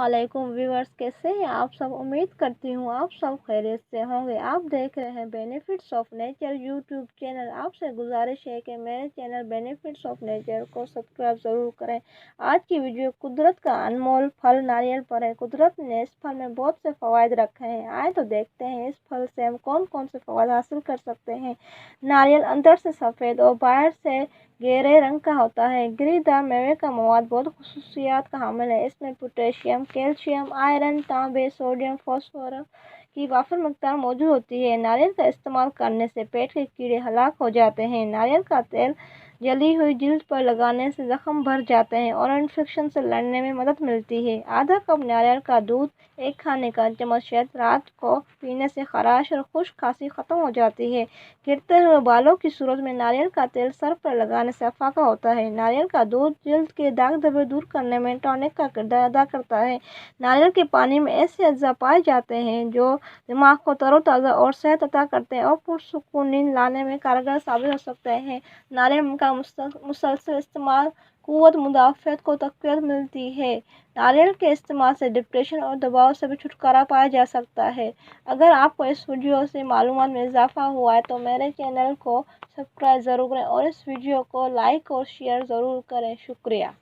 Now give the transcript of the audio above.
अस्सलामुअलैकुम व्यूअर्स, कैसे हैं आप सब। उम्मीद करती हूँ आप सब खैरियत से होंगे। आप देख रहे हैं benefits of nature YouTube channel. आपसे गुजारिश है कि मेरे चैनल बेनिफिट्स ऑफ नेचर को सब्सक्राइब ज़रूर करें। आज की वीडियो कुदरत का अनमोल फल नारियल पर है। कुदरत ने इस फल में बहुत से फ़वाइद रखे हैं। आए तो देखते हैं इस फल से हम कौन कौन से फ़वाइद हासिल कर सकते हैं। नारियल अंदर से सफ़ेद और बाहर से गहरे रंग का होता है। गिरीदार मेवे का मवाद बहुत खुसूसियात का हामिल है। इसमें पोटेशियम, कैल्शियम, आयरन, तांबे, सोडियम, फास्फोरस की वाफिर मकदार मौजूद होती है। नारियल का इस्तेमाल करने से पेट के कीड़े हलाक हो जाते हैं। नारियल का तेल जली हुई जिल्द पर लगाने से ज़ख्म भर जाते हैं और इन्फेक्शन से लड़ने में मदद मिलती है। आधा कप नारियल का दूध, एक खाने का चम्मच शहद रात को पीने से खराश और खुश्क खांसी ख़त्म हो जाती है। गिरते हुए बालों की सूरत में नारियल का तेल सर पर लगाने से अफाका होता है। नारियल का दूध जिल्द के दाग धब्बे दूर करने में टॉनिक का किरदार अदा करता है। नारियल के पानी में ऐसे अज्जा पाए जाते हैं जो दिमाग को तरोताज़ा और सेहत अता करते हैं और पुरसुकून नींद लाने में कारगर साबित हो सकते हैं। नारियल का मुसलसल इस्तेमाल क़ुव्वत मुदाफ़अत को तक़वियत मिलती है। नारियल के इस्तेमाल से डिप्रेशन और दबाव से भी छुटकारा पाया जा सकता है। अगर आपको इस वीडियो से मालूमात में इजाफ़ा हुआ है तो मेरे चैनल को सब्सक्राइब ज़रूर करें और इस वीडियो को लाइक और शेयर ज़रूर करें। शुक्रिया।